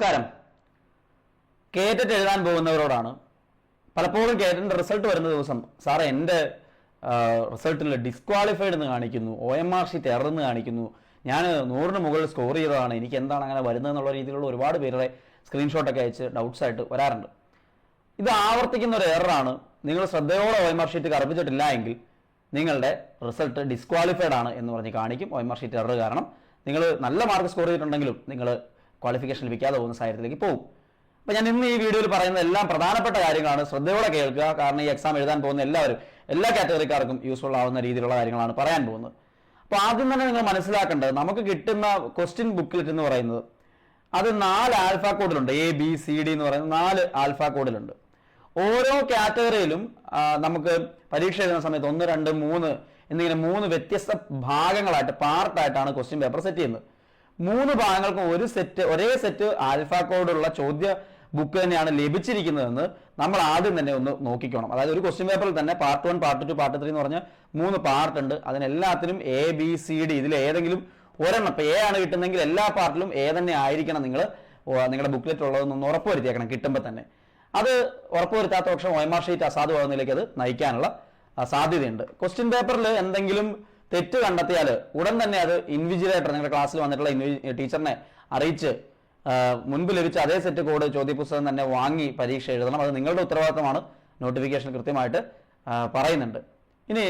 നമസ്കാരം. കേറ്ററ്റ് എഴുതാൻ പോകുന്നവരോടാണ്. പലപ്പോഴും കേറ്ററ്റിന്റെ റിസൾട്ട് വരുന്ന ദിവസം സാറേ എൻ്റെ റിസൾട്ടിൽ ഡിസ്ക്വാളിഫൈഡ് എന്ന് കാണിക്കുന്നു, OMR ഷീറ്റ് എറർന്ന് കാണിക്കുന്നു, ഞാൻ 100-ന് മുകളിൽ സ്കോർ ചെയ്തതാണ്, എനിക്ക് എന്താണ് അങ്ങനെ വരുന്നതെന്നുള്ള രീതിയിലുള്ള ഒരുപാട് പേരുടെ സ്ക്രീൻഷോട്ടൊക്കെ അയച്ച് ഡൗട്ട്സ് ആയിട്ട് വരാറുണ്ട്. ഇത് ആവർത്തിക്കുന്ന ഒരു എററാണ്. നിങ്ങൾ ശ്രദ്ധയോടെ OMR ഷീറ്റ് കറുപ്പിച്ചിട്ടില്ല എങ്കിൽ നിങ്ങളുടെ റിസൾട്ട് ഡിസ്ക്വാളിഫൈഡ് ആണ് എന്ന് പറഞ്ഞ് കാണിക്കും. OMR ഷീറ്റ് എറർ കാരണം നിങ്ങൾ നല്ല മാർക്ക് സ്കോർ ചെയ്തിട്ടുണ്ടെങ്കിലും നിങ്ങൾ ക്വാളിഫിക്കേഷൻ ലഭിക്കാതെ പോകുന്ന സാഹചര്യത്തിലേക്ക് പോകും. അപ്പോൾ ഞാൻ ഇന്ന് ഈ വീഡിയോയിൽ പറയുന്ന എല്ലാം പ്രധാനപ്പെട്ട കാര്യങ്ങളാണ്. ശ്രദ്ധയോടെ കേൾക്കുക. കാരണം ഈ എക്സാം എഴുതാൻ പോകുന്ന എല്ലാവരും, എല്ലാ കാറ്റഗറിക്കാർക്കും യൂസ്ഫുൾ ആവുന്ന രീതിയിലുള്ള കാര്യങ്ങളാണ് പറയാൻ പോകുന്നത്. അപ്പോൾ ആദ്യം തന്നെ നിങ്ങൾ മനസ്സിലാക്കേണ്ടത്, നമുക്ക് കിട്ടുന്ന ക്വസ്റ്റ്യൻ ബുക്ക്ലെറ്റ് എന്ന് പറയുന്നത് അത് 4 ആൽഫ കോഡിലുണ്ട്. ABCD എന്ന് പറയുന്ന 4 ആൽഫ കോഡിലുണ്ട്. ഓരോ കാറ്റഗറിയിലും നമുക്ക് പരീക്ഷ എഴുതുന്ന സമയത്ത് 1, 2, 3 എന്നിങ്ങനെ 3 വ്യത്യസ്ത ഭാഗങ്ങളായിട്ട് പാർട്ടായിട്ടാണ് ക്വസ്റ്റ്യൻ പേപ്പർ സെറ്റ് ചെയ്യുന്നത്. 3 ഭാഗങ്ങൾക്കും ഒരേ സെറ്റ് ആൽഫ കോഡുള്ള ചോദ്യ ബുക്ക് തന്നെയാണ് ലഭിച്ചിരിക്കുന്നതെന്ന് നമ്മൾ ആദ്യം തന്നെ ഒന്ന് നോക്കിക്കണം. അതായത് ഒരു ക്വസ്റ്റ്യൻ പേപ്പറിൽ തന്നെ പാർട്ട് 1, പാർട്ട് 2, പാർട്ട് 3 എന്ന് പറഞ്ഞ 3 പാർട്ട് ഉണ്ട്. അതിനെല്ലാത്തിനും ABCD ഇതിൽ ഏതെങ്കിലും ഒരെണ്ണം, ഇപ്പോൾ A ആണ് കിട്ടുന്നെങ്കിൽ എല്ലാ പാർട്ടിലും A തന്നെ ആയിരിക്കണം നിങ്ങളുടെ ബുക്ക്ലെറ്റ് ഉള്ളതെന്നൊന്ന് ഉറപ്പുവരുത്തിയേക്കണം കിട്ടുമ്പോൾ തന്നെ. അത് ഉറപ്പുവരുത്താത്ത പക്ഷം OMR ഷീറ്റ് അസാധുവാകുന്നതിലേക്ക് അത് നയിക്കാനുള്ള സാധ്യതയുണ്ട്. ക്വസ്റ്റ്യൻ പേപ്പറിൽ എന്തെങ്കിലും തെറ്റ് കണ്ടെത്തിയാൽ ഉടൻ തന്നെ അത് ഇൻവിജിലേറ്റർ, നിങ്ങളുടെ ക്ലാസ്സിൽ വന്നിട്ടുള്ള ടീച്ചറിനെ അറിയിച്ച് മുൻപ് ലഭിച്ച അതേ സെറ്റ് കോഡ് ചോദ്യപുസ്തകം തന്നെ വാങ്ങി പരീക്ഷ എഴുതണം. അത് നിങ്ങളുടെ ഉത്തരവാദിത്തമാണ്. നോട്ടിഫിക്കേഷൻ കൃത്യമായിട്ട് പറയുന്നുണ്ട്. ഇനി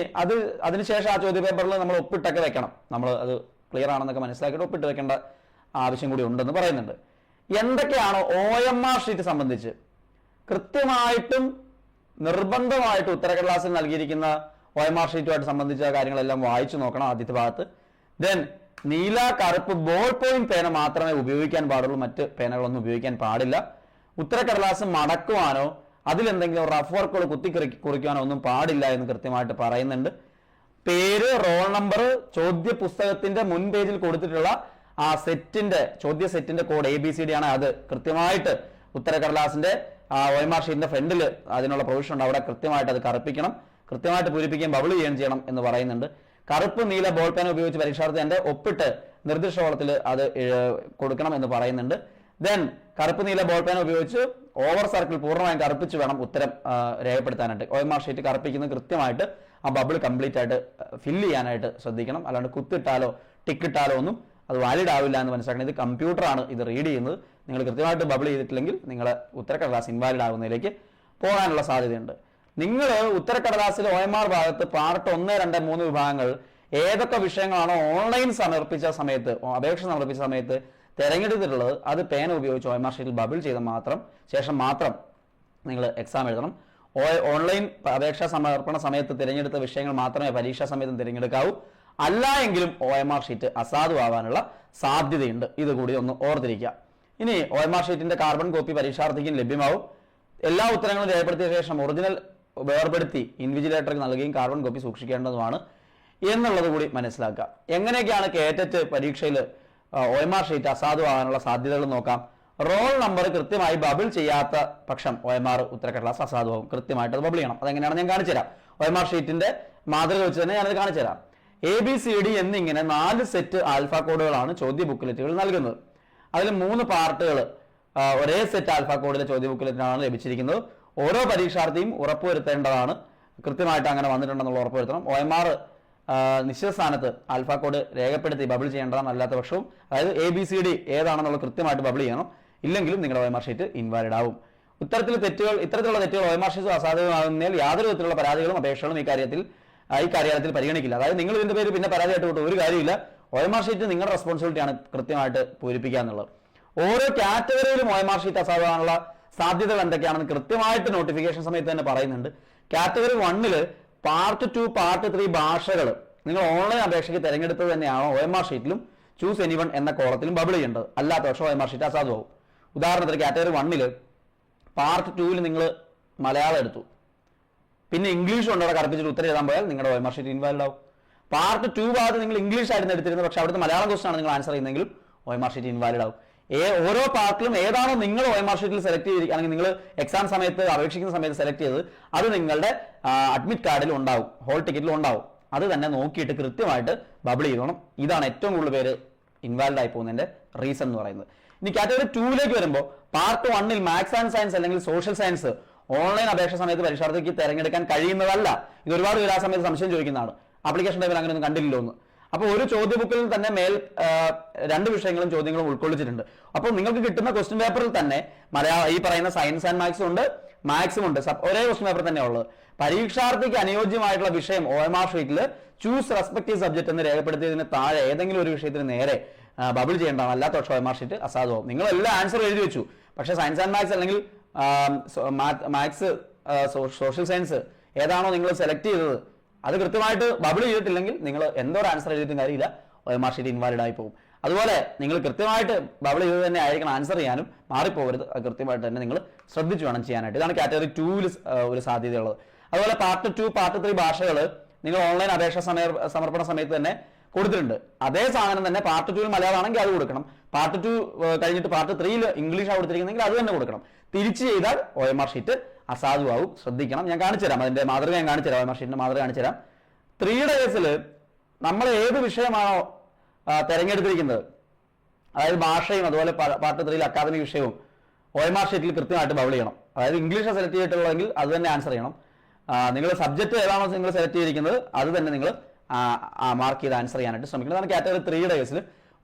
അതിനുശേഷം ആ ചോദ്യ പേപ്പറിൽ നമ്മൾ ഒപ്പിട്ടൊക്കെ വെക്കണം. നമ്മൾ അത് ക്ലിയർ ആണെന്നൊക്കെ മനസ്സിലാക്കിയിട്ട് ഒപ്പിട്ട് വെക്കേണ്ട ആവശ്യം കൂടി ഉണ്ടെന്ന് പറയുന്നുണ്ട്. എന്തൊക്കെയാണോ OMR ഷീറ്റ് സംബന്ധിച്ച് കൃത്യമായിട്ടും നിർബന്ധമായിട്ട് ഉത്തരക്കടലാസിൽ നൽകിയിരിക്കുന്ന OMR ഷീറ്റുമായിട്ട് സംബന്ധിച്ച കാര്യങ്ങളെല്ലാം വായിച്ചു നോക്കണം ആദ്യത്തെ ഭാഗത്ത്. ദെൻ നീല, കറുപ്പ് ബോൾ പോയിന്റ് പേന മാത്രമേ ഉപയോഗിക്കാൻ പാടുള്ളൂ, മറ്റ് പേനകളൊന്നും ഉപയോഗിക്കാൻ പാടില്ല. ഉത്തരക്കടലാസ് മടക്കുവാനോ അതിലെന്തെങ്കിലും റഫ് വർക്കുകൾ കുറിക്കുവാനോ ഒന്നും പാടില്ല എന്ന് കൃത്യമായിട്ട് പറയുന്നുണ്ട്. പേര്, റോൾ നമ്പർ, ചോദ്യ പുസ്തകത്തിന്റെ മുൻ പേജിൽ കൊടുത്തിട്ടുള്ള ആ ചോദ്യ സെറ്റിന്റെ കോഡ് ABCD ആണ്. അത് കൃത്യമായിട്ട് ഉത്തരക്കടലാസിന്റെ OMR ഷീറ്റിന്റെ ഫ്രണ്ടിൽ അതിനുള്ള പ്രൊവിഷൻ ഉണ്ട്. അവിടെ കൃത്യമായിട്ട് അത് കറുപ്പിക്കണം, കൃത്യമായിട്ട് പൂരിപ്പിക്കുകയും ബബിൾ ചെയ്യുകയും ചെയ്യണം എന്ന് പറയുന്നുണ്ട്. കറുപ്പ്, നീല ബോൾ പേന ഉപയോഗിച്ച് പരീക്ഷാർത്ഥി എൻ്റെ ഒപ്പിട്ട് നിർദ്ദിഷ്ട കോളത്തിൽ അത് കൊടുക്കണം എന്ന് പറയുന്നുണ്ട്. ദെൻ കറുപ്പ്, നീല ബോൾ പേന ഉപയോഗിച്ച് ഓവർ സർക്കിൾ പൂർണ്ണമായും കറുപ്പിച്ച് വേണം ഉത്തരം രേഖപ്പെടുത്താനായിട്ട്. OMR ഷീറ്റ് കറുപ്പിക്കുന്നത് കൃത്യമായിട്ട് ആ ബബിൾ കംപ്ലീറ്റ് ആയിട്ട് ഫില്ല് ചെയ്യാനായിട്ട് ശ്രദ്ധിക്കണം. അല്ലാണ്ട് കുത്തിട്ടാലോ ടിക്കിട്ടാലോ ഒന്നും അത് വാലിഡ് ആവില്ല എന്ന് മനസ്സിലാക്കണം. ഇത് കമ്പ്യൂട്ടറാണ് ഇത് റീഡ് ചെയ്യുന്നത്. നിങ്ങൾ കൃത്യമായിട്ട് ബബിൾ ചെയ്തിട്ടില്ലെങ്കിൽ നിങ്ങളുടെ ഉത്തരക്കടലാസ് ഇൻവാലിഡ് ആകുന്നതിലേക്ക് പോകാനുള്ള സാധ്യതയുണ്ട്. നിങ്ങൾ ഉത്തരക്കടലാസിലെ OMR ഭാഗത്ത് പാർട്ട് 1, 2, 3 വിഭാഗങ്ങൾ ഏതൊക്കെ വിഷയങ്ങളാണോ ഓൺലൈൻ അപേക്ഷ സമർപ്പിച്ച സമയത്ത് തിരഞ്ഞെടുത്തിട്ടുള്ളത് അത് പേന ഉപയോഗിച്ച് OMR ഷീറ്റിൽ ബബിൾ ചെയ്ത ശേഷം മാത്രം നിങ്ങൾ എക്സാം എഴുതണം. ഓൺലൈൻ അപേക്ഷാ സമർപ്പണ സമയത്ത് തിരഞ്ഞെടുത്ത വിഷയങ്ങൾ മാത്രമേ പരീക്ഷാ സമയത്തും തിരഞ്ഞെടുക്കാവൂ. അല്ല എങ്കിലും OMR ഷീറ്റ് അസാധുവാകാനുള്ള സാധ്യതയുണ്ട്. ഇതുകൂടി ഒന്ന് ഓർത്തിരിക്കുക. ഇനി OMR ഷീറ്റിന്റെ കാർബൺ കോപ്പി പരീക്ഷാർത്ഥിക്കും ലഭ്യമാവും. എല്ലാ ഉത്തരങ്ങളും രേഖപ്പെടുത്തിയ ശേഷം ഒറിജിനൽ വേർപെടുത്തി ഇൻവിജിലേറ്റർക്ക് നൽകുകയും കാർബൺ കോപ്പി സൂക്ഷിക്കേണ്ടതുമാണ് എന്നുള്ളത് കൂടി മനസ്സിലാക്കുക. എങ്ങനെയൊക്കെയാണ് കേറ്ററ്റ് പരീക്ഷയിൽ OMR ഷീറ്റ് അസാധുവാകാനുള്ള സാധ്യതകൾ നോക്കാം. റോൾ നമ്പർ കൃത്യമായി ബബിൾ ചെയ്യാത്ത പക്ഷം OMR ഉത്തരക്കടലാസ് അസാധുവാകും. കൃത്യമായിട്ട് അത് ബബിൾ ചെയ്യണം. അതെങ്ങനെയാണ് ഞാൻ കാണിച്ചു തരാം. OMR ഷീറ്റിന്റെ മാതൃക വെച്ച് തന്നെ ഞാനത് കാണിച്ചു തരാം. ABCD എന്നിങ്ങനെ 4 സെറ്റ് ആൽഫ കോഡുകളാണ് ചോദ്യ ബുക്ക്ലെറ്റുകൾ നൽകുന്നത്. അതിൽ 3 പാർട്ടുകൾ ഒരേ സെറ്റ് ആൽഫ കോഡിലെ ചോദ്യ ബുക്ക്ലെറ്റിനാണ് ലഭിച്ചിരിക്കുന്നത്. ഓരോ പരീക്ഷാർത്ഥിയും ഉറപ്പുവരുത്തേണ്ടതാണ്, കൃത്യമായിട്ട് അങ്ങനെ വന്നിട്ടുണ്ടെന്നുള്ള ഉറപ്പുവരുത്തണം. OMR നിശ്ചിത സ്ഥാനത്ത് ആൽഫ കോഡ് രേഖപ്പെടുത്തി ബബിൾ ചെയ്യേണ്ടതാണ്. അല്ലാത്ത പക്ഷവും അതായത് ABCD ഏതാണെന്നുള്ള കൃത്യമായിട്ട് ബബിൾ ചെയ്യണം. ഇല്ലെങ്കിലും നിങ്ങളുടെ OMR ഷീറ്റ് ഇൻവാലിഡ് ആവും. ഇത്തരത്തിലുള്ള തെറ്റുകൾ OMR ഷീറ്റ് അസാധുവാകുന്നതിൽ യാതൊരു വിധത്തിലുള്ള പരാതികളും അപേക്ഷകളും ഈ കാര്യത്തിൽ പരിഗണിക്കില്ല. അതായത് നിങ്ങൾ ഇതിന്റെ പേര് പിന്നെ പരാതിയായിട്ട് വിട്ടു ഒരു കാര്യമില്ല. OMR ഷീറ്റ് നിങ്ങളുടെ റെസ്പോൺസിബിലിറ്റിയാണ് കൃത്യമായിട്ട് പൂരിപ്പിക്കുക എന്നുള്ളത്. ഓരോ കാറ്റഗറിയിലും OMR ഷീറ്റ് അസാധുവാകാനുള്ള സാധ്യതകൾ എന്തൊക്കെയാണെന്ന് കൃത്യമായിട്ട് നോട്ടിഫിക്കേഷൻ സമയത്ത് തന്നെ പറയുന്നുണ്ട്. കാറ്റഗറി 1 പാർട്ട് 2, പാർട്ട് 3 ഭാഷകൾ നിങ്ങൾ ഓൺലൈൻ അപേക്ഷയ്ക്ക് തിരഞ്ഞെടുത്തത് തന്നെയാണോ OMR ഷീറ്റിലും ചൂസ് എനിവൺ എന്ന കോളത്തിലും ബബിൾ ചെയ്യേണ്ടത്. അല്ലാത്ത പക്ഷം OMR ഷീറ്റ് അസാധുവാകും. ഉദാഹരണത്തിന് കാറ്റഗറി 1 പാർട്ട് 2 നിങ്ങൾ മലയാളം എടുത്തു, പിന്നെ ഇംഗ്ലീഷ് കൊണ്ടവിടെ കറുപ്പിച്ചിട്ട് ഉത്തരം എഴുതാൻ പോയാൽ നിങ്ങളുടെ OMR ഷീറ്റ് ഇൻവാലിഡ് ആവും. പാർട്ട് 2 ഭാഗത്ത് നിങ്ങൾ ഇംഗ്ലീഷ് ആയിരുന്നു എടുത്തിരുന്നത്, പക്ഷെ അവിടുത്തെ മലയാളം ക്വസ്റ്റൻ ആണ് നിങ്ങൾ ആൻസർ ചെയ്യുന്നതെങ്കിലും OMR ഷീറ്റ് ഇൻവാലിഡ് ആവും. ഓരോ പാർട്ടിലും ഏതാണോ നിങ്ങൾ OMR ഷീറ്റിൽ സെലക്ട് ചെയ്തിരിക്കുകയാണെങ്കിൽ നിങ്ങൾ എക്സാം സമയത്ത് അപേക്ഷിക്കുന്ന സമയത്ത് സെലക്ട് ചെയ്തത് അത് നിങ്ങളുടെ അഡ്മിറ്റ് കാർഡിൽ ഉണ്ടാവും, ഹോൾ ടിക്കറ്റിൽ ഉണ്ടാവും. അത് തന്നെ നോക്കിയിട്ട് കൃത്യമായിട്ട് ബബിൾ ചെയ്തോണം. ഇതാണ് ഏറ്റവും കൂടുതൽ പേര് ഇൻവാലിഡ് ആയി പോകുന്നതിന്റെ റീസൺ എന്ന് പറയുന്നത്. ഇനി കാറ്റഗറി 2ലേക്ക് വരുമ്പോൾ പാർട്ട് 1-ൽ മാത്സ് ആൻഡ് സയൻസ് അല്ലെങ്കിൽ സോഷ്യൽ സയൻസ് ഓൺലൈൻ അപേക്ഷ സമയത്ത് പരീക്ഷാർത്ഥിക്ക് തിരഞ്ഞെടുക്കാൻ കഴിയുന്നതല്ല. ഇത് ഒരുപാട് പേര് ആ സമയത്ത് സംശയം ചോദിക്കുന്നതാണ്, ആപ്ലിക്കേഷൻ ടൈമിൽ അങ്ങനെയൊന്നും കണ്ടില്ലല്ലോ എന്ന്. അപ്പോൾ ഒരു ചോദ്യ ബുക്കിൽ തന്നെ 2 വിഷയങ്ങളും ചോദ്യങ്ങളും ഉൾക്കൊള്ളിച്ചിട്ടുണ്ട്. അപ്പോൾ നിങ്ങൾക്ക് കിട്ടുന്ന ക്വസ്റ്റ്യൻ പേപ്പറിൽ തന്നെ ഈ പറയുന്ന സയൻസ് ആൻഡ് മാത്സും ഉണ്ട്, മാത്സും ഉണ്ട്, ഒരേ ക്വസ്റ്റ്യൻ പേപ്പർ തന്നെ ഉള്ളത്. പരീക്ഷാർത്ഥിക്ക് അനുയോജ്യമായിട്ടുള്ള വിഷയം OMR ഷീറ്റിൽ ചൂസ് റെസ്പെക്റ്റീവ് സബ്ജക്ട് എന്ന് രേഖപ്പെടുത്തിയതിന് താഴെ ഏതെങ്കിലും ഒരു വിഷയത്തിന് നേരെ ബബിൾ ചെയ്യേണ്ടതാണ്, അല്ലാത്ത പക്ഷം OMR ഷീറ്റ് അസാധുവാകും. നിങ്ങൾ എല്ലാ ആൻസർ എഴുതി വെച്ചു, പക്ഷേ സയൻസ് ആൻഡ് മാത്സ് അല്ലെങ്കിൽ മാത്സ് സോഷ്യൽ സയൻസ് ഏതാണോ നിങ്ങൾ സെലക്ട് ചെയ്തത് അത് കൃത്യമായിട്ട് ബബിൾ ചെയ്തിട്ടില്ലെങ്കിൽ നിങ്ങൾ എന്തോ ആൻസർ എഴുതിയിട്ടും കാര്യമില്ല, OMR ഷീറ്റ് ഇൻവാലിഡ് ആയി പോകും. അതുപോലെ നിങ്ങൾ കൃത്യമായിട്ട് ബബിൾ ചെയ്ത് തന്നെ ആയിരിക്കണം ആൻസർ ചെയ്യാനും, മാറിപ്പോകരുത്. അത് കൃത്യമായിട്ട് തന്നെ നിങ്ങൾ ശ്രദ്ധിച്ചു വേണം ചെയ്യാനായിട്ട്. ഇതാണ് കാറ്റഗറി 2-ൽ ഒരു സാധ്യതയുള്ളത്. അതുപോലെ പാർട്ട് 2, പാർട്ട് 3 ഭാഷകൾ നിങ്ങൾ ഓൺലൈൻ അപേക്ഷ സമർപ്പണ സമയത്ത് തന്നെ കൊടുത്തിട്ടുണ്ട്. അതേ സാധനം തന്നെ പാർട്ട് 2-ൽ മലയാളമാണെങ്കിൽ അത് കൊടുക്കണം, പാർട്ട് 2 കഴിഞ്ഞിട്ട് പാർട്ട് 3-ൽ ഇംഗ്ലീഷാണ് കൊടുത്തിരിക്കുന്നെങ്കിൽ അത് തന്നെ കൊടുക്കണം. തിരിച്ച് ചെയ്താൽ OMR ഷീറ്റ് അസാധുവാകും, ശ്രദ്ധിക്കണം. ഞാൻ കാണിച്ചു തരാം, അതിന്റെ മാതൃക ഞാൻ കാണിച്ചു തരാം, OMR ഷീറ്റിന്റെ മാതൃക കാണിച്ചു തരാം. 3യുടെ കേസിൽ നമ്മൾ ഏത് വിഷയമാണോ തിരഞ്ഞെടുത്തിരിക്കുന്നത്, അതായത് ഭാഷയും അതുപോലെ പാർട്ട് 3-ൽ അക്കാദമിക് വിഷയവും OMR ഷീറ്റിൽ കൃത്യമായിട്ട് ബബിൾ ചെയ്യണം. അതായത് ഇംഗ്ലീഷ് സെലക്ട് ചെയ്തിട്ടുള്ളതെങ്കിൽ അത് തന്നെ ആൻസർ ചെയ്യണം. നിങ്ങൾ സബ്ജക്ട് ഏതാണോ നിങ്ങൾ സെലക്ട് ചെയ്തിരിക്കുന്നത് അത് തന്നെ നിങ്ങൾ മാർക്ക് ചെയ്ത് ആൻസർ ചെയ്യാനായിട്ട് ശ്രമിക്കണം. അതാണ് കാറ്റഗറി 3യുടെ കേസിൽ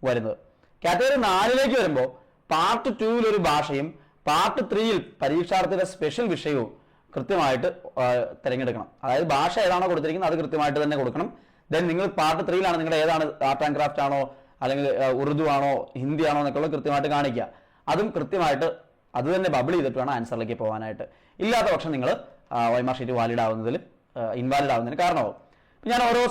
വരുന്നത്. കാറ്റഗറി 4ലേക്ക് വരുമ്പോൾ പാർട്ട് 2-ൽ ഒരു ഭാഷയും പാർട്ട് 3-ൽ പരീക്ഷാർത്ഥിയുടെ സ്പെഷ്യൽ വിഷയവും കൃത്യമായിട്ട് തിരഞ്ഞെടുക്കണം. അതായത് ഭാഷ ഏതാണോ കൊടുത്തിരിക്കുന്നത് അത് കൃത്യമായിട്ട് തന്നെ കൊടുക്കണം. ദെൻ നിങ്ങൾ പാർട്ട് 3-ലാണ് നിങ്ങളുടെ ഏതാണ് ആർട്ട് ആൻഡ് ക്രാഫ്റ്റ് ആണോ അല്ലെങ്കിൽ ഉറുദു ആണോ ഹിന്ദി ആണോ എന്നൊക്കെ കൃത്യമായിട്ട് കാണിക്കുക. അതും കൃത്യമായിട്ട് അത് തന്നെ ബബിൾ ചെയ്തിട്ട് വേണം ആൻസറിലേക്ക് പോകാനായിട്ട്. ഇല്ലാത്ത പക്ഷം നിങ്ങൾ OMR ഷീറ്റ് ഇൻവാലിഡ് ആവുന്നതിന് കാരണമാവും. ഞാൻ ഓരോ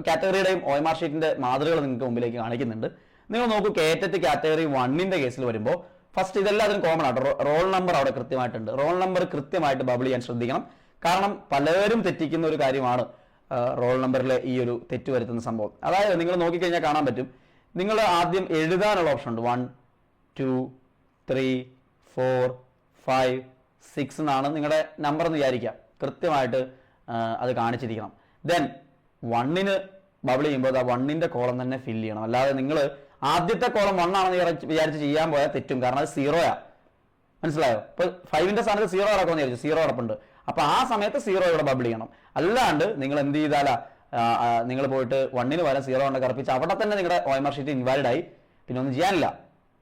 കാറ്റഗറിയുടെയും OMR ഷീറ്റിന്റെ മാതൃകകൾ നിങ്ങൾക്ക് മുമ്പിലേക്ക് കാണിക്കുന്നുണ്ട്. നിങ്ങൾ നോക്കൂ, കേറ്ററ്റ് കാറ്റഗറി 1-ന്റെ കേസിൽ വരുമ്പോൾ ഫസ്റ്റ് ഇതെല്ലാം അതിന് കോമൺ ആയിട്ട് റോൾ നമ്പർ അവിടെ കൃത്യമായിട്ടുണ്ട്. റോൾ നമ്പർ കൃത്യമായിട്ട് ബബിൾ ചെയ്യാൻ ശ്രദ്ധിക്കണം. കാരണം പലരും തെറ്റിക്കുന്ന ഒരു കാര്യമാണ് റോൾ നമ്പറിലെ ഈ ഒരു തെറ്റ് വരുത്തുന്ന സംഭവം. അതായത് നിങ്ങൾ നോക്കിക്കഴിഞ്ഞാൽ കാണാൻ പറ്റും, നിങ്ങൾ ആദ്യം എഴുതാനുള്ള ഓപ്ഷൻ ഉണ്ട്. 1, 2, 3, 4, 5, 6 എന്നാണ് നിങ്ങളുടെ നമ്പർ എന്ന് വിചാരിക്കുക. കൃത്യമായിട്ട് അത് കാണിച്ചിരിക്കണം. ദെൻ 1-ന് ബബിൾ ചെയ്യുമ്പോൾ ആ 1-ന്റെ കോളം തന്നെ ഫില്ല് ചെയ്യണം. അല്ലാതെ നിങ്ങൾ ആദ്യത്തെ കോളം 1 ആണെന്ന് വിചാരിച്ച് ചെയ്യാൻ പോയാൽ തെറ്റും. കാരണം അത് 0-യാ, മനസ്സിലായോ? ഇപ്പൊ 5-ന്റെ സ്ഥാനത്ത് 0 ഇറക്കുമെന്ന് വിചാരിച്ചു, 0 ഇറപ്പുണ്ട്. അപ്പൊ ആ സമയത്ത് 0 ഇവിടെ ബബിൾ ചെയ്യണം. അല്ലാണ്ട് നിങ്ങൾ എന്ത് ചെയ്താലാ, നിങ്ങൾ പോയിട്ട് 1-ന് പകരം 0 കൊണ്ട് കറപ്പിച്ച് അവിടെ തന്നെ നിങ്ങളുടെ OMR ഷീറ്റ് ഇൻവാലിഡ് ആയി, പിന്നെ ഒന്നും ചെയ്യാനില്ല.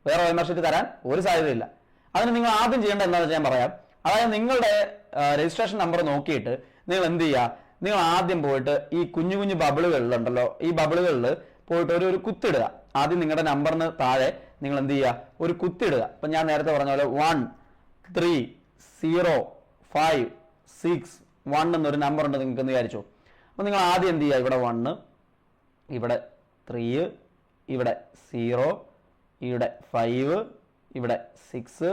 വേറെ OMR ഷീറ്റ് തരാൻ ഒരു സാധ്യതയില്ല. അതിന് നിങ്ങൾ ആദ്യം ചെയ്യേണ്ടത് എന്താണെന്ന് ഞാൻ പറയാം. അതായത് നിങ്ങളുടെ രജിസ്ട്രേഷൻ നമ്പർ നോക്കിയിട്ട് നിങ്ങൾ എന്ത് ചെയ്യുക, നിങ്ങൾ ആദ്യം പോയിട്ട് ഈ കുഞ്ഞു കുഞ്ഞു ബബിളുകളിലുണ്ടല്ലോ, ഈ ബബിളുകളിൽ പോയിട്ട് ഒരു കുത്തിടുക. ആദ്യം നിങ്ങളുടെ നമ്പറിന് താഴെ നിങ്ങൾ എന്ത് ചെയ്യുക, ഒരു കുത്തിടുക. ഇപ്പം ഞാൻ നേരത്തെ പറഞ്ഞ പോലെ 1, 3, 0, 5, 6, 1 എന്നൊരു നമ്പർ ഉണ്ട് നിങ്ങൾക്ക് എന്ന് വിചാരിച്ചു. അപ്പോൾ നിങ്ങൾ ആദ്യം എന്ത് ചെയ്യുക, ഇവിടെ 1, ഇവിടെ 3, ഇവിടെ 0, ഇവിടെ 5, ഇവിടെ 6,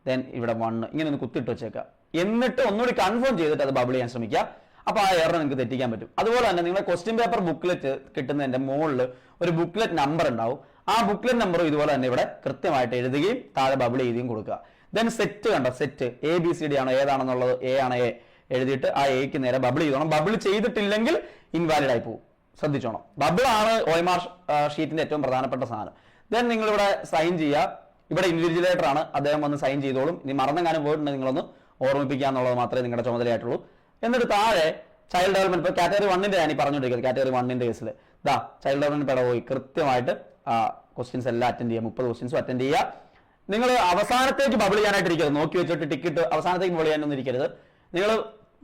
ദെൻ ഇവിടെ 1, ഇങ്ങനെ ഒന്ന് കുത്തിട്ട് വെച്ചേക്കുക. എന്നിട്ട് ഒന്നുകൂടി കൺഫേം ചെയ്തിട്ട് അത് ബബിൾ ചെയ്യാൻ ശ്രമിക്കുക. അപ്പോൾ ആ എറർ നിങ്ങൾക്ക് തെറ്റിക്കാൻ പറ്റും. അതുപോലെ തന്നെ നിങ്ങളുടെ ക്വസ്റ്റ്യൻ പേപ്പർ ബുക്ക്ലെറ്റ് കിട്ടുന്നതിന്റെ മുകളിൽ ഒരു ബുക്ക്ലെറ്റ് നമ്പർ ഉണ്ടാവും. ആ ബുക്ക്ലെറ്റ് നമ്പറും ഇതുപോലെ തന്നെ ഇവിടെ കൃത്യമായിട്ട് എഴുതുകയും താഴെ ബബിൾ ചെയ്യുകയും കൊടുക്കുക. ദെൻ സെറ്റ് കണ്ടോ, സെറ്റ് ABCD ആണോ ഏതാണെന്നുള്ളത് A ആണ് A എഴുതിയിട്ട് ആ Aക്ക് നേരെ ബബിൾ ചെയ്തോണം. ബബിൾ ചെയ്തിട്ടില്ലെങ്കിൽ ഇൻവാലിഡ് ആയി പോകും, ശ്രദ്ധിച്ചോണം. ബബിൾ ആണ് OMR ഷീറ്റിന്റെ ഏറ്റവും പ്രധാനപ്പെട്ട സാധനം. ദെൻ നിങ്ങളിവിടെ സൈൻ ചെയ്യുക. ഇവിടെ ഇൻവിജിലേറ്റർ ആണ്, അദ്ദേഹം വന്ന് സൈൻ ചെയ്തോളും. ഇനി മറന്നെങ്ങാനും പോയിട്ടുണ്ടെങ്കിൽ നിങ്ങളൊന്ന് ഓർമ്മിപ്പിക്കുക എന്നുള്ളത് മാത്രമേ നിങ്ങളുടെ ചുമതലയായിട്ടുള്ളൂ. എന്നിട്ട് താഴെ ചൈൽഡ് ഡെവലപ്മെന്റ്, ഇപ്പോൾ കാറ്റഗറി 1-ന്റെ ഞാൻ ഈ പറഞ്ഞുകൊണ്ടിരിക്കുന്നത്. കാറ്റഗറി 1-ന്റെ കേസിൽ ചൈൽഡ് ഡെവലപ്മെന്റ് പെഡഗോഗി കൃത്യമായിട്ട് ക്വസ്റ്റ്യൻസ് എല്ലാം അറ്റൻഡ് ചെയ്യുക. 30 ക്വസ്റ്റ്യൻസും അറ്റൻഡ് ചെയ്യുക. നിങ്ങൾ അവസാനത്തേക്ക് ബബിൾ ചെയ്യാനായിട്ട് ഇരിക്കരുത്, നോക്കി വെച്ചിട്ട് ടിക്കറ്റ് അവസാനത്തേക്ക് ബബിൾ ചെയ്യാനൊന്നും ഇരിക്കരുത്. നിങ്ങൾ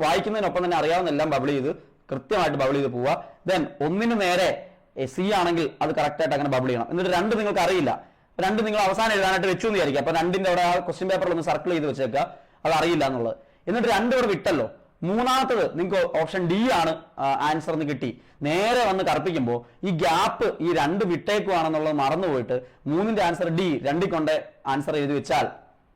വായിക്കുന്നതിനൊപ്പം തന്നെ അറിയാവുന്ന എല്ലാം ബബിൾ ചെയ്ത് കൃത്യമായിട്ട് ബബിൾ ചെയ്ത് പോവുക. ദെൻ 1-ന് നേരെ C ആണെങ്കിൽ അത് കറക്റ്റായിട്ട് അങ്ങനെ ബബിൾ ചെയ്യണം. എന്നിട്ട് 2 നിങ്ങൾക്ക് അറിയില്ല, 2 നിങ്ങൾ അവസാനം എഴുതാനായിട്ട് വെച്ചു എന്ന് വിചാരിക്കുക. അപ്പോൾ 2-ന്റെ അവിടെ ആ ക്വസ്റ്റ്യൻ പേപ്പറിൽ ഒന്ന് സർക്കിൾ ചെയ്ത് വെച്ചേക്കുക, അത് അറിയില്ല എന്നുള്ളത്. എന്നിട്ട് 2 ഇവിടെ വിട്ടല്ലോ, മൂന്നാമത്തത് നിങ്ങൾക്ക് ഓപ്ഷൻ D ആണ് ആൻസർ എന്ന് കിട്ടി. നേരെ വന്ന് കറപ്പിക്കുമ്പോൾ ഈ ഗ്യാപ്പ് ഈ 2 വിട്ടേക്കുവാണെന്നുള്ളത് മറന്നുപോയിട്ട് 3-ന്റെ ആൻസർ D 2 കൊണ്ട് ആൻസർ എഴുതി വെച്ചാൽ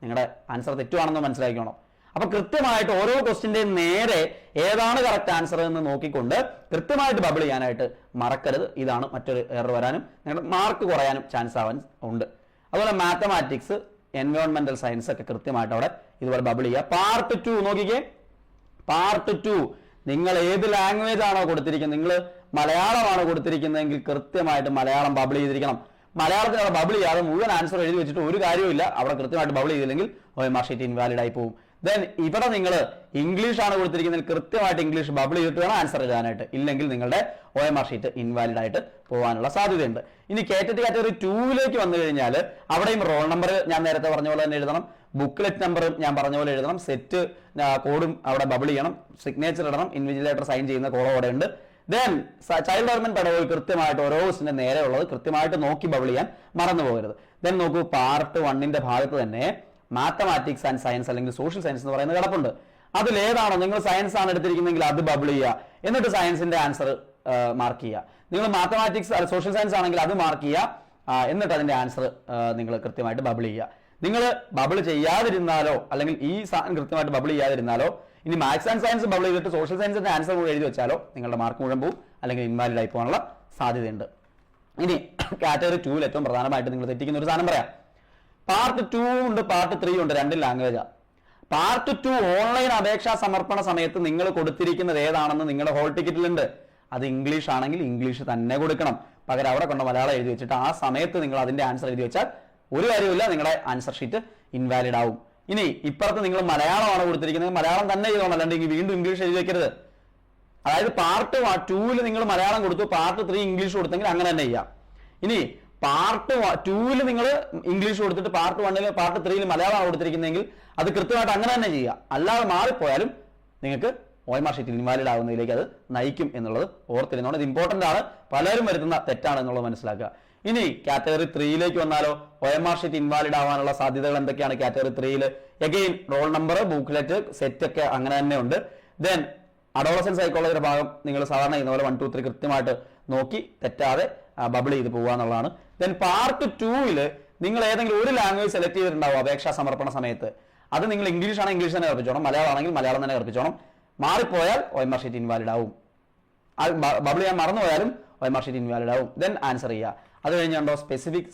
നിങ്ങളുടെ ആൻസർ തെറ്റുവാണെന്ന് മനസ്സിലാക്കണം. അപ്പൊ കൃത്യമായിട്ട് ഓരോ ക്വസ്റ്റിന്റെയും നേരെ ഏതാണ് കറക്റ്റ് ആൻസർ എന്ന് നോക്കിക്കൊണ്ട് കൃത്യമായിട്ട് ബബിൾ ചെയ്യാനായിട്ട് മറക്കരുത്. ഇതാണ് മറ്റൊരു എറർ വരാനും നിങ്ങളുടെ മാർക്ക് കുറയാനും ചാൻസ് ആവാൻ ഉണ്ട്. അതുപോലെ മാത്തമാറ്റിക്സ്, എൻവയോൺമെന്റൽ സയൻസ് ഒക്കെ കൃത്യമായിട്ട് അവിടെ ഇതുപോലെ ബബിൾ ചെയ്യുക. പാർട്ട് 2 നോക്കിക്കേ, പാർട്ട് 2 നിങ്ങൾ ഏത് ലാംഗ്വേജ് ആണോ കൊടുത്തിരിക്കുന്നത്, നിങ്ങൾ മലയാളമാണോ കൊടുത്തിരിക്കുന്നതെങ്കിൽ കൃത്യമായിട്ട് മലയാളം ബബിൾ ചെയ്തിരിക്കണം. മലയാളത്തിൽ അവിടെ ബബിൾ ചെയ്യാതെ മുഴുവൻ ആൻസർ എഴുതി വെച്ചിട്ട് ഒരു കാര്യമില്ല. അവിടെ കൃത്യമായിട്ട് ബബിൾ ചെയ്തില്ലെങ്കിൽ OMR ഷീറ്റ് ഇൻവാലിഡ് ആയി പോകും. ദെൻ ഇവിടെ നിങ്ങൾ ഇംഗ്ലീഷ് ആണ് കൊടുത്തിരിക്കുന്നത്, കൃത്യമായിട്ട് ഇംഗ്ലീഷ് ബബിൾ ചെയ്തിട്ട് വേണം ആൻസർ എഴുതാനായിട്ട്, ഇല്ലെങ്കിൽ നിങ്ങളുടെ OMR ഷീറ്റ് ഇൻവാലിഡ് ആയിട്ട് പോകാനുള്ള സാധ്യതയുണ്ട്. ഇനി കേറ്ററ്റ് കാറ്റഗറി 2ലേക്ക് വന്നു കഴിഞ്ഞാൽ അവിടെയും റോൾ നമ്പർ ഞാൻ നേരത്തെ പറഞ്ഞ പോലെ തന്നെ എഴുതണം, ബുക്ക്ലെറ്റ് നമ്പറും ഞാൻ പറഞ്ഞ പോലെ എഴുതണം, സെറ്റ് കോഡും അവിടെ ബബിൾ ചെയ്യണം, സിഗ്നേച്ചർ ഇടണം, ഇൻവിജിലേറ്റർ സൈൻ ചെയ്യുന്ന കോളം അവിടെ ഉണ്ട്. ദെൻ ചൈൽഡ് ഡെവലപ്മെന്റ് പെഡഗോഗി കൃത്യമായിട്ട് ഓരോ ക്വസ്റ്റിന്റെ നേരെ ഉള്ളത് കൃത്യമായിട്ട് നോക്കി ബബിൾ ചെയ്യാൻ മറന്നു പോകരുത്. ദെൻ നോക്കൂ, പാർട്ട് 1ന്റെ ഭാഗത്ത് തന്നെ മാത്തമാറ്റിക്സ് ആൻഡ് സയൻസ് അല്ലെങ്കിൽ സോഷ്യൽ സയൻസ് എന്ന് പറയുന്ന കിടപ്പുണ്ട്. അതിലേതാണോ നിങ്ങൾ സയൻസ് ആണ് എടുത്തിരിക്കുന്നതെങ്കിൽ അത് ബബിൾ ചെയ്യുക, എന്നിട്ട് സയൻസിന്റെ ആൻസർ മാർക്ക് ചെയ്യുക. നിങ്ങൾ മാത്തമാറ്റിക്സ് സോഷ്യൽ സയൻസ് ആണെങ്കിൽ അത് മാർക്ക് ചെയ്യുക, എന്നിട്ട് അതിന്റെ ആൻസർ നിങ്ങൾ കൃത്യമായിട്ട് ബബിൾ ചെയ്യുക. നിങ്ങൾ ബബിൾ ചെയ്യാതിരുന്നാലോ അല്ലെങ്കിൽ ഈ സാധനം കൃത്യമായിട്ട് ബബിൾ ചെയ്യാതിരുന്നാലോ, ഇനി മാത്സ് ആൻഡ് സയൻസ് ബബിൾ ചെയ്തിട്ട് സോഷ്യൽ സയൻസിന്റെ ആൻസർ കൂടെ എഴുതി വെച്ചാലോ നിങ്ങളുടെ മാർക്ക് മുഴുവൻ പോകും, അല്ലെങ്കിൽ ഇൻവാലിഡ് ആയി പോകാനുള്ള സാധ്യതയുണ്ട്. ഇനി കാറ്റഗറി 2 ഏറ്റവും പ്രധാനമായിട്ട് നിങ്ങൾ തെറ്റിക്കുന്ന ഒരു സാധനം പറയാം. പാർട്ട് 2 ഉണ്ട്, പാർട്ട് 3 ഉണ്ട്, രണ്ടും ലാംഗ്വേജാണ്. പാർട്ട് 2 ഓൺലൈൻ അപേക്ഷാ സമർപ്പണ സമയത്ത് നിങ്ങൾ കൊടുത്തിരിക്കുന്നത് ഏതാണെന്ന് നിങ്ങളുടെ ഹോൾ ടിക്കറ്റിലുണ്ട്. അത് ഇംഗ്ലീഷ് ആണെങ്കിൽ ഇംഗ്ലീഷ് തന്നെ കൊടുക്കണം, പകരം അവിടെ കൊണ്ട് മലയാളം എഴുതി വെച്ചിട്ട് ആ സമയത്ത് നിങ്ങൾ അതിന്റെ ആൻസർ എഴുതി വെച്ചാൽ ഒരു കാര്യമില്ല, നിങ്ങളുടെ ആൻസർ ഷീറ്റ് ഇൻവാലിഡ് ആവും. ഇനി ഇപ്പുറത്ത് നിങ്ങൾ മലയാളമാണ് കൊടുത്തിരിക്കുന്നത്, മലയാളം തന്നെ എഴുതണം, അല്ലാണ്ടെങ്കിൽ വീണ്ടും ഇംഗ്ലീഷ് എഴുതി വെക്കരുത്. അതായത് പാർട്ട് 2 നിങ്ങൾ മലയാളം കൊടുത്തു, പാർട്ട് 3 ഇംഗ്ലീഷ് കൊടുത്തെങ്കിൽ അങ്ങനെ തന്നെ ചെയ്യാം. ഇനി പാർട്ട് 2 നിങ്ങൾ ഇംഗ്ലീഷ് കൊടുത്തിട്ട് പാർട്ട് 1 പാർട്ട് 3 മലയാളമാണ് കൊടുത്തിരിക്കുന്നതെങ്കിൽ അത് കൃത്യമായിട്ട് അങ്ങനെ തന്നെ ചെയ്യുക. അല്ലാതെ മാറിപ്പോയാലും നിങ്ങൾക്ക് OMR ഷീറ്റിൽ ഇൻവാലിഡ് ആവുന്നതിലേക്ക് അത് നയിക്കും എന്നുള്ളത് ഓർത്തിരുന്നോണ്ട്. ഇത് ഇമ്പോർട്ടന്റ് ആണ്, പലരും വരുത്തുന്ന തെറ്റാണ് എന്നുള്ളത് മനസ്സിലാക്കുക. ഇനി കാറ്റഗറി 3ലേക്ക് വന്നാലോ, OMR ഷീറ്റ് ഇൻവാലിഡ് ആവാനുള്ള സാധ്യതകൾ എന്തൊക്കെയാണ് കാറ്റഗറി 3ൽ? Again roll number, booklet, set ഒക്കെ അങ്ങനെ തന്നെ ഉണ്ട്. ദെൻ അഡോളസെന്റ് സൈക്കോളജിയുടെ ഭാഗം നിങ്ങൾ സാധാരണ ചെയ്യുന്ന പോലെ 1, 2, 3 കൃത്യമായിട്ട് നോക്കി തെറ്റാതെ ബബിൾ ചെയ്ത് പോകുക എന്നുള്ളതാണ്. ദെൻ പാർട്ട് 2ൽ നിങ്ങൾ ഏതെങ്കിലും ഒരു ലാംഗ്വേജ് സെലക്ട് ചെയ്തിട്ടുണ്ടാവും അപേക്ഷാ സമർപ്പണ സമയത്ത്, അത് നിങ്ങൾ ഇംഗ്ലീഷ് ആണെങ്കിൽ ഇംഗ്ലീഷ് തന്നെ കൽപ്പിച്ചോണം, മലയാളം ആണെങ്കിൽ മലയാളം തന്നെ കൽപ്പിച്ചോണം. മാറിപ്പോയാൽ OMR ഷീറ്റ് ഇൻവാലിഡ് ആവും. ബബിൾ ചെയ്യാൻ മറന്നുപോയാലും OMR ഷീറ്റ് ഇൻവാലിഡ് ആവും. ദെൻ ആൻസർ ചെയ്യുക. അത് കഴിഞ്ഞുണ്ടോ specific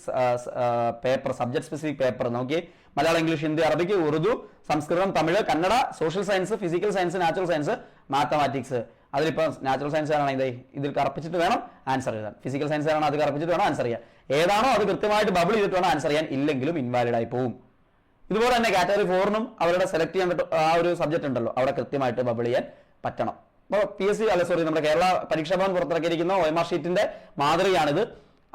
paper, subject specific paper നോക്കി, Malayalam, English, Hindi, Arabic, Urdu, Samskritam, Tamil, Kannada, social science, physical science, natural science, mathematics. അതിലിപ്പോൾ നാച്ചുറൽ സയൻസ് ആണെങ്കിൽ ഇതിൽ കറപ്പിച്ചിട്ട് വേണം ആൻസർ എഴുതാൻ, ഫിസിക്കൽ സയൻസ് ആണ് അത് കറപ്പിച്ചിട്ട് വേണം ആൻസർ ചെയ്യാൻ. ഏതാണോ അത് കൃത്യമായിട്ട് ബബിൾ ചെയ്തിട്ട് വേണം ആൻസർ ചെയ്യാൻ, ഇല്ലെങ്കിലും ഇൻവാലിഡ് ആയി പോകും. ഇതുപോലെ തന്നെ കാറ്റഗറി 4നും അവരുടെ സെലക്ട് ചെയ്യാൻ ആ ഒരു സബ്ജക്ട് ഉണ്ടല്ലോ, അവിടെ കൃത്യമായിട്ട് ബബിൾ ചെയ്യാൻ പറ്റണം. അപ്പോൾ PSC നമ്മുടെ കേരള പരീക്ഷാ ഭവൻ പുറത്തിറക്കിയിരിക്കുന്ന OMR ഷീറ്റിന്റെ മാതൃകയാണിത്.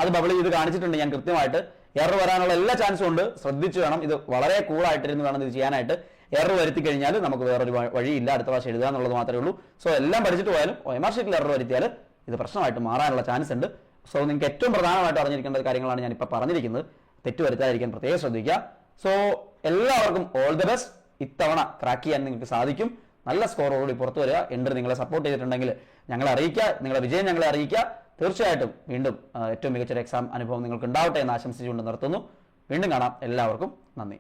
അത് ബബിൾ ചെയ്ത് കാണിച്ചിട്ടുണ്ട് ഞാൻ കൃത്യമായിട്ട്. എറർ വരാനുള്ള എല്ലാ ചാൻസും ഉണ്ട്, ശ്രദ്ധിച്ചു വേണം. ഇത് വളരെ കൂളായിട്ടിരുന്ന് വേണം ഇത് ചെയ്യാനായിട്ട്. എറർ വരുത്തി കഴിഞ്ഞാൽ നമുക്ക് വേറൊരു വഴിയില്ല, അടുത്ത പ്രാവശ്യം എഴുതുക എന്നുള്ളത് മാത്രമേ ഉള്ളൂ. സോ എല്ലാം പഠിച്ചിട്ട് പോയാലും OMR ഷീറ്റിൽ എറർ വരുത്തിയാൽ ഇത് പ്രശ്നമായിട്ട് മാറാനുള്ള ചാൻസ് ഉണ്ട്. സോ നിങ്ങൾക്ക് ഏറ്റവും പ്രധാനമായിട്ട് അറിഞ്ഞിരിക്കേണ്ട കാര്യങ്ങളാണ് ഞാൻ ഇപ്പോൾ പറഞ്ഞിരിക്കുന്നത്. തെറ്റ് വരുത്താതിരിക്കാൻ പ്രത്യേകം ശ്രദ്ധിക്കുക. സോ എല്ലാവർക്കും ഓൾ ദി ബെസ്റ്റ്. ഇത്തവണ ക്രാക്ക് ചെയ്യാൻ നിങ്ങൾക്ക് സാധിക്കും. നല്ല സ്കോറോടുകൂടി പുറത്തു വരിക. എൻട്രി നിങ്ങളെ സപ്പോർട്ട് ചെയ്തിട്ടുണ്ടെങ്കിൽ ഞങ്ങളെ അറിയിക്കുക, നിങ്ങളുടെ വിജയം ഞങ്ങളെ അറിയിക്കുക. തീർച്ചയായിട്ടും വീണ്ടും ഏറ്റവും മികച്ചൊരു എക്സാം അനുഭവം നിങ്ങൾക്ക് ഉണ്ടാവട്ടെ എന്ന് ആശംസിച്ചുകൊണ്ട് നിർത്തുന്നു. വീണ്ടും കാണാം. എല്ലാവർക്കും നന്ദി.